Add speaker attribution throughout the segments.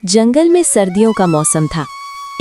Speaker 1: जंगल में सर्दियों का मौसम था।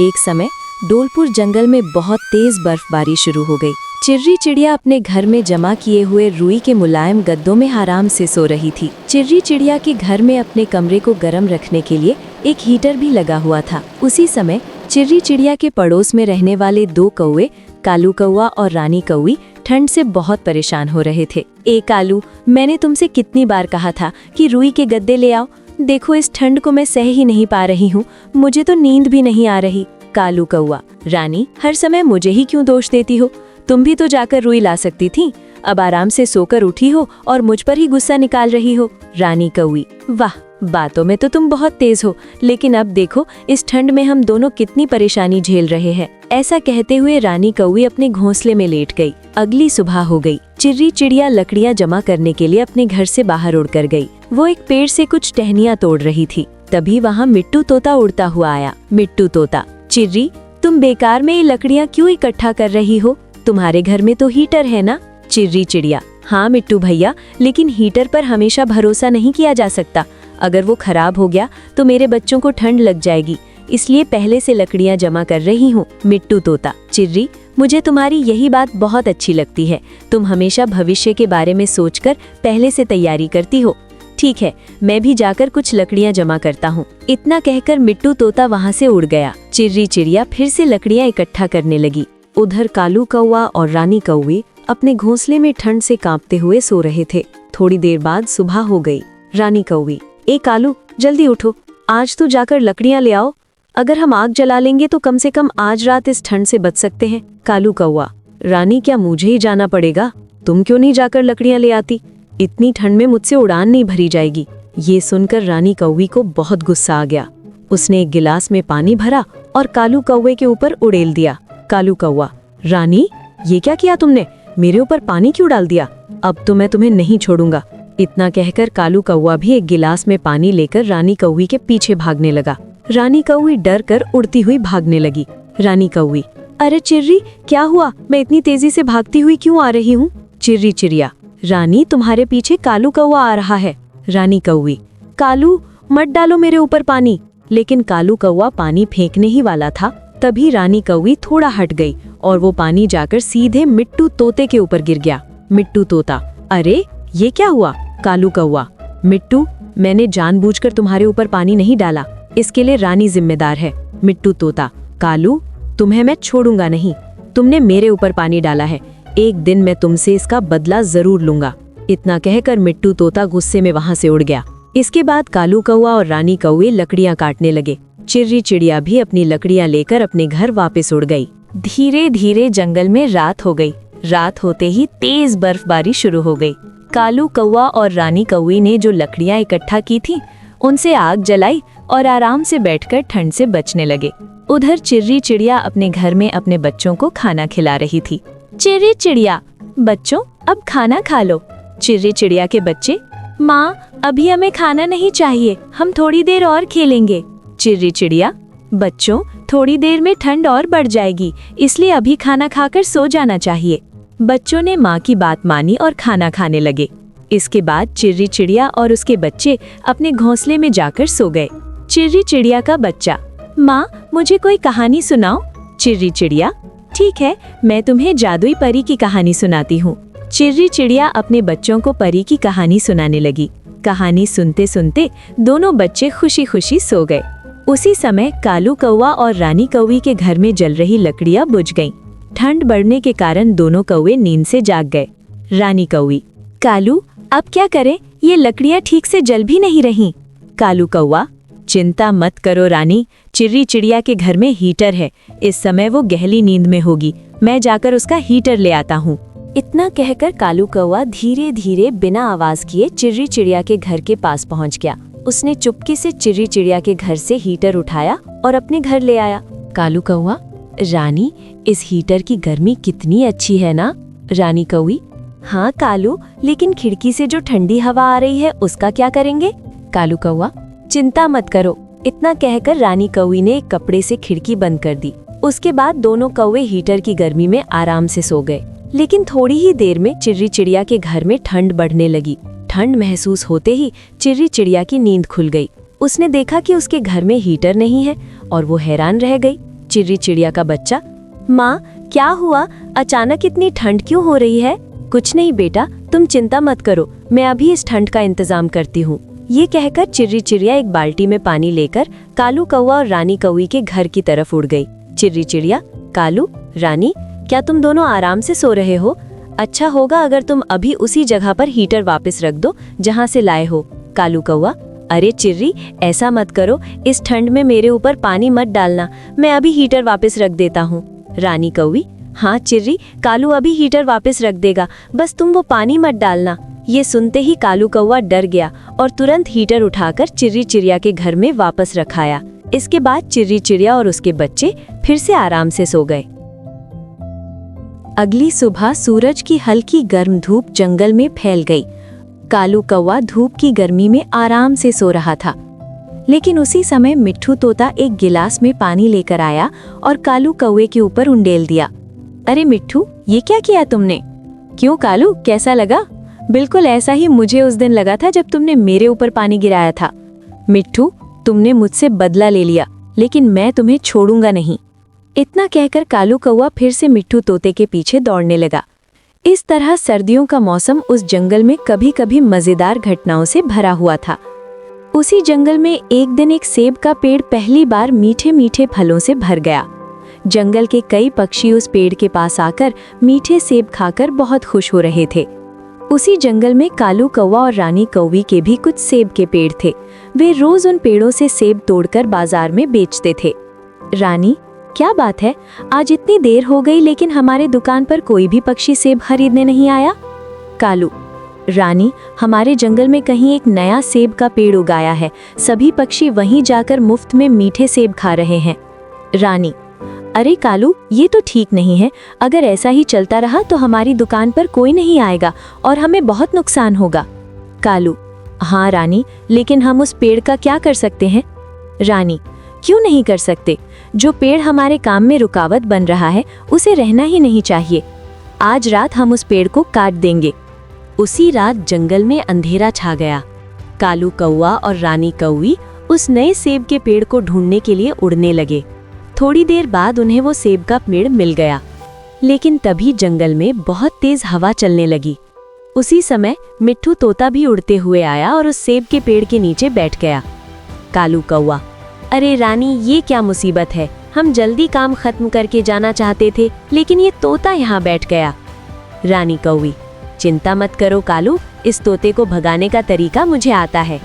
Speaker 1: एक समय डोलपुर जंगल में बहुत तेज बर्फबारी शुरू हो गई। चिर्री चिड़िया अपने घर में जमा किए हुए रुई के मुलायम गद्दों में आराम से सो रही थी। चिर्री चिड़िया के घर में अपने कमरे को गर्म रखने के लिए एक हीटर भी लगा हुआ था। उसी समय चिर्री चिड़िया के पड़ोस में रहने वाले दो कौवे, कालू कौवा और रानी कौवी, ठंड से बहुत परेशान हो रहे थे। ए कालू, मैंने तुमसे कितनी बार कहा था कि रुई के गद्दे ले आओ। देखो, इस ठंड को मैं सह ही नहीं पा रही हूँ, मुझे तो नींद भी नहीं आ रही। कालू कौवा, रानी, हर समय मुझे ही क्यों दोष देती हो? तुम भी तो जाकर रुई ला सकती थी। अब आराम से सोकर उठी हो और मुझ पर ही गुस्सा निकाल रही हो। रानी कौवी, वाह, बातों में तो तुम बहुत तेज हो, लेकिन अब देखो इस ठंड में हम दोनों कितनी परेशानी झेल रहे हैं। ऐसा कहते हुए रानी कौवी अपने घोंसले में लेट गई। अगली सुबह हो गई। चिर्री चिड़िया लकड़ियां जमा करने के लिए अपने घर से बाहर उड़कर गई। वो एक पेड़ से कुछ टहनियां तोड़ रही थी। तभी वहाँ मिट्टू तोता उड़ता हुआ आया। मिट्टू तोता, चिर्री, तुम बेकार में ये लकड़ियां क्यों इकट्ठा कर रही हो? तुम्हारे घर में तो हीटर है ना? चिर्री चिड़िया, हाँ मिट्टू भैया, लेकिन हीटर पर हमेशा भरोसा नहीं किया जा सकता। अगर वो खराब हो गया तो मेरे बच्चों को ठंड लग जाएगी, इसलिए पहले से लकड़ियां जमा कर रही हूँ। मिट्टू तोता, चिर्री, मुझे तुम्हारी यही बात बहुत अच्छी लगती है। तुम हमेशा भविष्य के बारे में सोचकर पहले से तैयारी करती हो। ठीक है, मैं भी जाकर कुछ लकड़ियां जमा करता हूँ। इतना कहकर मिट्टू तोता वहाँ से उड़ गया। चिर्री चिड़िया फिर से लकड़ियां इकट्ठा करने लगी। उधर कालू कौवा और रानी कौवी अपने घोंसले में ठंड से कांपते हुए सो रहे थे। थोड़ी देर बाद सुबह हो गई। रानी कौवी, ए कालू, जल्दी उठो, आज तो जाकर लकड़ियां ले आओ। अगर हम आग जला लेंगे तो कम से कम आज रात इस ठंड से बच सकते हैं। कालू कौवा, रानी, क्या मुझे ही जाना पड़ेगा? तुम क्यों नहीं जाकर लकड़ियां ले आती? इतनी ठंड में मुझसे उड़ान नहीं भरी जाएगी। ये सुनकर रानी कौवी को बहुत गुस्सा आ गया। उसने एक गिलास में पानी भरा और कालू कौवे के ऊपर उड़ेल दिया। कालू कौवा, रानी, ये क्या किया तुमने? मेरे ऊपर पानी क्यों डाल दिया? अब तो मैं तुम्हें नहीं छोड़ूंगा। इतना कहकर कालू कौवा भी एक गिलास में पानी लेकर रानी कौवी के पीछे भागने लगा। रानी कौवी डर कर उड़ती हुई भागने लगी। रानी कौवी, अरे चिर्री, क्या हुआ? मैं इतनी तेजी से भागती हुई क्यों आ रही हूँ? चिर्री चिड़िया, रानी, तुम्हारे पीछे कालू कौवा आ रहा है। रानी कौवी, कालू, मत डालो मेरे ऊपर पानी। लेकिन कालू कौवा पानी फेंकने ही वाला था, तभी रानी कौवी थोड़ा हट गई और वो पानी जाकर सीधे मिट्टू तोते के ऊपर गिर गया। मिट्टू तोता, अरे ये क्या हुआ? कालू कौवा, मिट्टू, मैंने जानबूझकर तुम्हारे ऊपर पानी नहीं डाला, इसके लिए रानी जिम्मेदार है। मिट्टू तोता, कालू, तुम्हें मैं छोड़ूंगा नहीं। तुमने मेरे ऊपर पानी डाला है, एक दिन मैं तुमसे इसका बदला जरूर लूंगा। इतना कहकर मिट्टू तोता गुस्से में वहां से उड़ गया। इसके बाद कालू कौवा और रानी कौवे लकड़ियां काटने लगे। चिर्री चिड़िया भी अपनी लकड़ियां लेकर अपने घर वापस उड़ गई। धीरे धीरे जंगल में रात हो गई। रात होते ही तेज बर्फबारी शुरू हो गई। कालू कौवा और रानी कौवी ने जो लकड़ियां इकट्ठा की थी, उनसे आग जलाई और आराम से बैठकर ठंड से बचने लगे। उधर चिर्री चिड़िया अपने घर में अपने बच्चों को खाना खिला रही थी। चिर्री चिड़िया, बच्चों, अब खाना खा लो। चिर्री चिड़िया के बच्चे, माँ, अभी हमें खाना नहीं चाहिए, हम थोड़ी देर और खेलेंगे। चिर्री चिड़िया, बच्चों, थोड़ी देर में ठंड और बढ़ जाएगी, इसलिए अभी खाना खाकर सो जाना चाहिए। बच्चों ने माँ की बात मानी और खाना खाने लगे। इसके बाद चिर्री चिड़िया और उसके बच्चे अपने घोंसले में जाकर सो गए। चिर्री चिड़िया का बच्चा, माँ, मुझे कोई कहानी सुनाओ। चिर्री चिड़िया, ठीक है, मैं तुम्हें जादुई परी की कहानी सुनाती हूँ। चिर्री चिड़िया अपने बच्चों को परी की कहानी सुनाने लगी। कहानी सुनते सुनते दोनों बच्चे खुशी खुशी सो गए। उसी समय कालू कौवा और रानी कौवी के घर में जल रही लकड़ियां बुझ गईं। ठंड बढ़ने के कारण दोनों कौवे नींद से जाग गए। रानी कौवी, कालू, अब क्या करें? ये लकड़ियां ठीक से जल भी नहीं रहीं। कालू कौवा, चिंता मत करो रानी, चिर्री चिड़िया के घर में हीटर है, इस समय वो गहरी नींद में होगी, मैं जाकर उसका हीटर ले आता हूँ। इतना कहकर कालू कौवा धीरे धीरे बिना आवाज किए चिर्री चिड़िया के घर के पास पहुँच गया। उसने चुपके से चिर्री चिड़िया के घर से हीटर उठाया और अपने घर ले आया। कालू कौवा, रानी, इस हीटर की गर्मी कितनी अच्छी है ना? रानी कौवी, हाँ कालू, लेकिन खिड़की से जो ठंडी हवा आ रही है उसका क्या करेंगे? कालू कौवा, चिंता मत करो। इतना कहकर रानी कौवी ने एक कपड़े से खिड़की बंद कर दी। उसके बाद दोनों कौवे हीटर की गर्मी में आराम से सो गए। लेकिन थोड़ी ही देर में चिर्री चिड़िया के घर में ठंड बढ़ने लगी। ठंड महसूस होते ही चिर्री चिड़िया की नींद खुल गई। उसने देखा कि उसके घर में हीटर नहीं है और वो हैरान रह गई। चिर्री चिड़िया का बच्चा, माँ क्या हुआ, अचानक इतनी ठंड क्यों हो रही है? कुछ नहीं बेटा, तुम चिंता मत करो, मैं अभी इस ठंड का इंतजाम करती हूँ। ये कहकर चिर्री चिड़िया एक बाल्टी में पानी लेकर कालू कौवा और रानी कौवी के घर की तरफ उड़ गई। चिर्री चिड़िया, कालू, रानी, क्या तुम दोनों आराम से सो रहे हो? अच्छा होगा अगर तुम अभी उसी जगह पर हीटर वापस रख दो जहाँ से लाए हो। कालू कौवा, अरे चिर्री, ऐसा मत करो, इस ठंड में मेरे ऊपर पानी मत डालना, मैं अभी हीटर वापस रख देता हूँ। रानी कौवी, हाँ चिर्री, कालू अभी हीटर वापस रख देगा, बस तुम वो पानी मत डालना। ये सुनते ही कालू कौवा डर गया और तुरंत हीटर उठाकर चिर्री चिड़िया के घर में वापस रखाया। इसके बाद चिर्री चिड़िया और उसके बच्चे फिर से आराम से सो गए। अगली सुबह सूरज की हल्की गर्म धूप जंगल में फैल गई। कालू कौवा धूप की गर्मी में आराम से सो रहा था, लेकिन उसी समय मिट्ठू तोता एक गिलास में पानी लेकर आया और कालू कौवे के ऊपर उंडेल दिया। अरे मिट्ठू, ये क्या किया तुमने? क्यों कालू, कैसा लगा? बिल्कुल ऐसा ही मुझे उस दिन लगा था जब तुमने मेरे ऊपर पानी गिराया था। मिट्ठू, तुमने मुझसे बदला ले लिया, लेकिन मैं तुम्हें छोड़ूंगा नहीं। इतना कहकर कालू कौवा फिर से मिट्ठू तोते के पीछे दौड़ने लगा। इस तरह सर्दियों का मौसम उस जंगल में कभी कभी मजेदार घटनाओं से भरा हुआ था। उसी जंगल में एक दिन एक सेब का पेड़ पहली बार मीठे मीठे फलों से भर गया। जंगल के कई पक्षी उस पेड़ के पास आकर मीठे सेब खाकर बहुत खुश हो रहे थे। उसी जंगल में कालू कौवा और रानी कौवी के भी कुछ सेब के पेड़ थे। वे रोज उन पेड़ों से सेब तोड़कर बाजार में बेचते थे। रानी, क्या बात है, आज इतनी देर हो गई लेकिन हमारे दुकान पर कोई भी पक्षी सेब खरीदने नहीं आया? कालू, रानी, हमारे जंगल में कहीं एक नया सेब का पेड़ उगाया है, सभी पक्षी वहीं जाकर मुफ्त में मीठे सेब खा रहे हैं। रानी, अरे कालू, ये तो ठीक नहीं है, अगर ऐसा ही चलता रहा तो हमारी दुकान पर कोई नहीं आएगा और हमें बहुत नुकसान होगा। कालू, हाँ रानी, लेकिन हम उस पेड़ का क्या कर सकते हैं? रानी, क्यों नहीं कर सकते? जो पेड़ हमारे काम में रुकावट बन रहा है उसे रहना ही नहीं चाहिए। आज रात हम उस पेड़ को काट देंगे। उसी रात जंगल में अंधेरा छा गया। कालू कौवा और रानी कौवी उस नए सेब के पेड़ को ढूंढने के लिए उड़ने लगे। थोड़ी देर बाद उन्हें वो सेब का पेड़ मिल गया, लेकिन तभी जंगल में बहुत तेज हवा चलने लगी। उसी समय मिट्ठू तोता भी उड़ते हुए आया और उस सेब के पेड़ के नीचे बैठ गया। कालू कौवा, अरे रानी, ये क्या मुसीबत है, हम जल्दी काम खत्म करके जाना चाहते थे लेकिन ये तोता यहाँ बैठ गया। रानी कौवी, चिंता मत करो कालू, इस तोते को भगाने का तरीका मुझे आता है।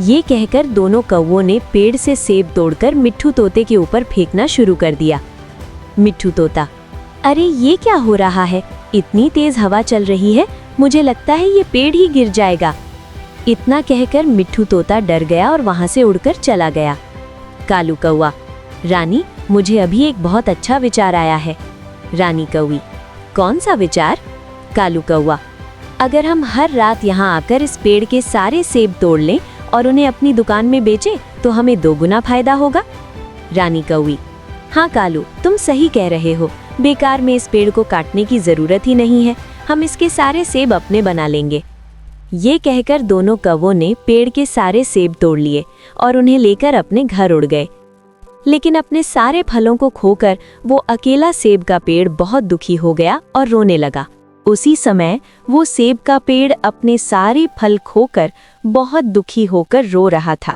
Speaker 1: ये कहकर दोनों कौवों ने पेड़ से सेब तोड़कर मिट्ठू तोते के ऊपर फेंकना शुरू कर दिया। मिट्ठू तोता, अरे ये क्या हो रहा है, इतनी तेज हवा चल रही है, मुझे लगता है ये पेड़ ही गिर जाएगा। इतना कहकर मिट्ठू तोता डर गया और वहां से उड़कर चला गया। कालू कौवा, रानी, मुझे अभी एक बहुत अच्छा विचार आया है। रानी कौवी, कौन सा विचार? कालू कौवा, अगर हम हर रात यहाँ आकर इस पेड़ के सारे सेब तोड़ लें और उन्हें अपनी दुकान में बेचें तो हमें 2 गुना फायदा होगा। रानी कौवी, हाँ कालू, तुम सही कह रहे हो, बेकार में इस पेड़ को काटने की जरूरत ही नहीं है, हम इसके सारे सेब अपने बना लेंगे। ये कहकर दोनों कौवों ने पेड़ के सारे सेब तोड़ लिए और उन्हें लेकर अपने घर उड़ गए। लेकिन अपने सारे फलों को खोकर वो अकेला सेब का पेड़ बहुत दुखी हो गया और रोने लगा। उसी समय वो सेब का पेड़ अपने सारे फल खोकर बहुत दुखी होकर रो रहा था।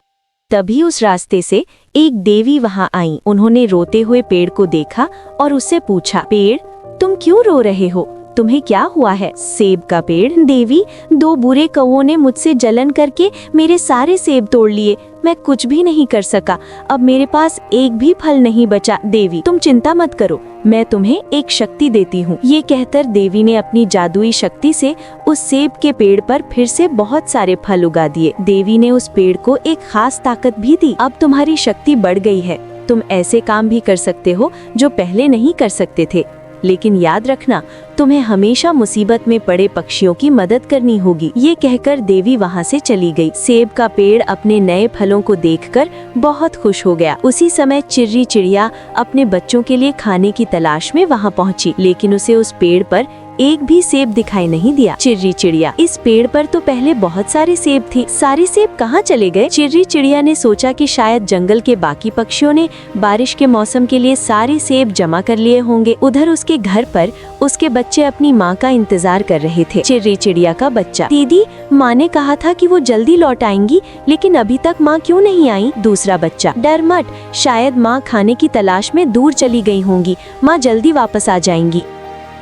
Speaker 1: तभी उस रास्ते से एक देवी वहां आई। उन्होंने रोते हुए पेड़ को देखा और उससे पूछा, पेड़, तुम क्यों रो रहे हो, तुम्हें क्या हुआ है? सेब का पेड़, देवी, 2 बुरे कौवों ने मुझसे जलन करके मेरे सारे सेब तोड़ लिए, मैं कुछ भी नहीं कर सका, अब मेरे पास एक भी फल नहीं बचा। देवी, तुम चिंता मत करो, मैं तुम्हें एक शक्ति देती हूँ। ये कहकर देवी ने अपनी जादुई शक्ति से उस सेब के पेड़ पर फिर से बहुत सारे फल उगा दिए। देवी ने उस पेड़ को एक खास ताकत भी दी। अब तुम्हारी शक्ति बढ़ गई है, तुम ऐसे काम भी कर सकते हो जो पहले नहीं कर सकते थे। लेकिन याद रखना, तुम्हें हमेशा मुसीबत में पड़े पक्षियों की मदद करनी होगी। ये कहकर देवी वहाँ से चली गई। सेब का पेड़ अपने नए फलों को देखकर बहुत खुश हो गया। उसी समय चिर्री चिड़िया अपने बच्चों के लिए खाने की तलाश में वहाँ पहुँची, लेकिन उसे उस पेड़ पर एक भी सेब दिखाई नहीं दिया। चिर्री चिड़िया, इस पेड़ पर तो पहले बहुत सारे सेब थे, सारे सेब कहाँ चले गए? चिर्री चिड़िया ने सोचा कि शायद जंगल के बाकी पक्षियों ने बारिश के मौसम के लिए सारे सेब जमा कर लिए होंगे। उधर उसके घर पर उसके बच्चे अपनी माँ का इंतजार कर रहे थे। चिर्री चिड़िया का बच्चा, दीदी, माँ ने कहा था कि वो जल्दी लौट आएंगी, लेकिन अभी तक माँ क्यों नहीं आई? दूसरा बच्चा, डर मत, शायद माँ खाने की तलाश में दूर चली गई होंगी, माँ जल्दी वापस आ जाएंगी।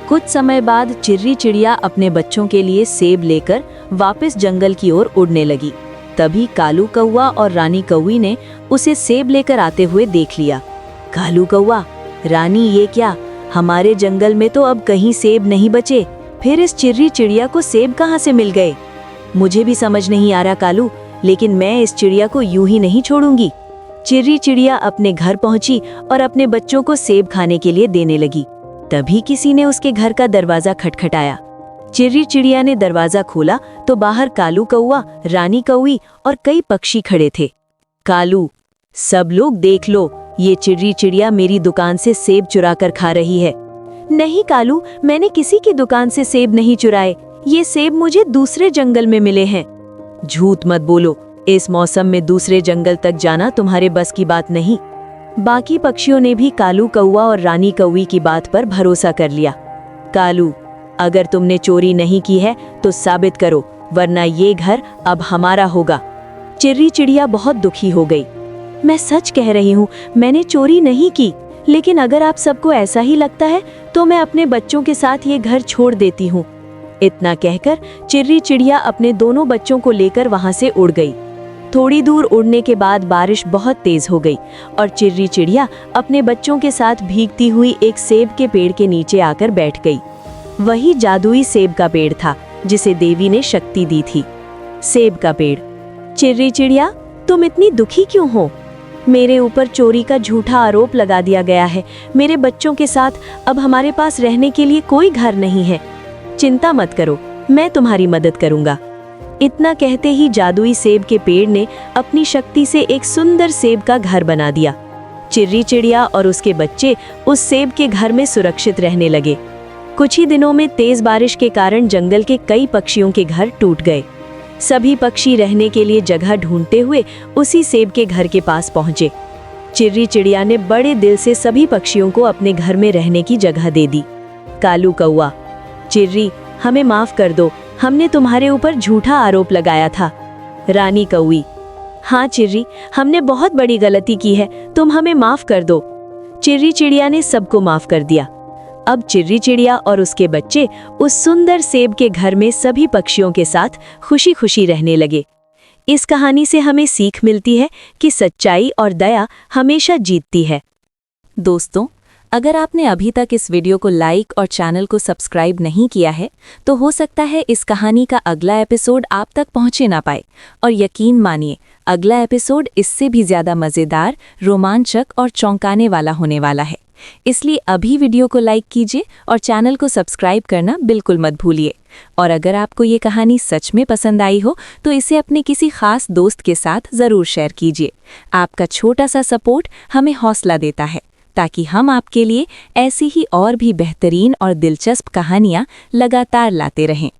Speaker 1: कुछ समय बाद चिर्री चिड़िया अपने बच्चों के लिए सेब लेकर वापस जंगल की ओर उड़ने लगी। तभी कालू कौवा और रानी कौवी ने उसे सेब लेकर आते हुए देख लिया। कालू कौवा, रानी, ये क्या? हमारे जंगल में तो अब कहीं सेब नहीं बचे, फिर इस चिर्री चिड़िया को सेब कहाँ से मिल गए? मुझे भी समझ नहीं आ रहा कालू, लेकिन मैं इस चिड़िया को यूं ही नहीं छोड़ूंगी। चिर्री चिड़िया अपने घर पहुंची और अपने बच्चों को सेब खाने के लिए देने लगी। तभी किसी ने उसके घर का दरवाजा खटखटाया। चिर्री चिड़िया ने दरवाजा खोला तो बाहर कालू कौवा, रानी कौवी और कई पक्षी खड़े थे। कालू, सब लोग देख लो, ये चिर्री चिड़िया मेरी दुकान से सेब चुरा कर खा रही है। नहीं कालू, मैंने किसी की दुकान से सेब नहीं चुराए, ये सेब मुझे दूसरे जंगल में मिले हैं। झूठ मत बोलो, इस मौसम में दूसरे जंगल तक जाना तुम्हारे बस की बात नहीं। बाकी पक्षियों ने भी कालू कौवा और रानी कौवी की बात पर भरोसा कर लिया। कालू, अगर तुमने चोरी नहीं की है तो साबित करो, वरना ये घर अब हमारा होगा। चिर्री चिड़िया बहुत दुखी हो गई। मैं सच कह रही हूँ, मैंने चोरी नहीं की, लेकिन अगर आप सबको ऐसा ही लगता है तो मैं अपने बच्चों के साथ ये घर छोड़ देती हूँ। इतना कहकर चिर्री चिड़िया अपने दोनों बच्चों को लेकर वहां से उड़ गई। थोड़ी दूर उड़ने के बाद बारिश बहुत तेज हो गई और चिर्री चिड़िया अपने बच्चों के साथ भीगती हुई एक सेब के पेड़ के नीचे आकर बैठ गई। वही जादुई सेब का पेड़ था जिसे देवी ने शक्ति दी थी। सेब का पेड़। चिर्री चिड़िया, तुम इतनी दुखी क्यों हो? मेरे ऊपर चोरी का झूठा आरोप लगा दिया गया है। मेरे बच्चों के साथ अब हमारे पास रहने के लिए कोई घर नहीं है। चिंता मत करो, मैं तुम्हारी मदद करूंगा। इतना कहते ही जादुई सेब के पेड़ ने अपनी शक्ति से एक सुंदर सेब का घर बना दिया। चिर्री चिड़िया और उसके बच्चे उस सेब के घर में सुरक्षित रहने लगे। कुछ ही दिनों में तेज बारिश के कारण जंगल के कई पक्षियों के घर टूट गए। सभी पक्षी रहने के लिए जगह ढूंढते हुए उसी सेब के घर के पास पहुंचे। चिर्री चिड़िया ने बड़े दिल से सभी पक्षियों को अपने घर में रहने की जगह दे दी। कालू कौवा, चिर्री, हमें माफ कर दो, हमने तुम्हारे ऊपर झूठा आरोप लगाया था। रानी कौवी, हाँ चिर्री, हमने बहुत बड़ी गलती की है, तुम हमें माफ कर दो। चिर्री चिड़िया ने सबको माफ कर दिया। अब चिर्री चिड़िया और उसके बच्चे उस सुंदर सेब के घर में सभी पक्षियों के साथ खुशी खुशी रहने लगे। इस कहानी से हमें सीख मिलती है कि सच्चाई और दया हमेशा जीतती है। दोस्तों, अगर आपने अभी तक इस वीडियो को लाइक और चैनल को सब्सक्राइब नहीं किया है तो हो सकता है इस कहानी का अगला एपिसोड आप तक पहुंचे ना पाए, और यकीन मानिए अगला एपिसोड इससे भी ज़्यादा मज़ेदार, रोमांचक और चौंकाने वाला होने वाला है। इसलिए अभी वीडियो को लाइक कीजिए और चैनल को सब्सक्राइब करना बिल्कुल मत भूलिए। और अगर आपको ये कहानी सच में पसंद आई हो तो इसे अपने किसी खास दोस्त के साथ ज़रूर शेयर कीजिए। आपका छोटा सा सपोर्ट हमें हौसला देता है ताकि हम आपके लिए ऐसी ही और भी बेहतरीन और दिलचस्प कहानियाँ लगातार लाते रहें।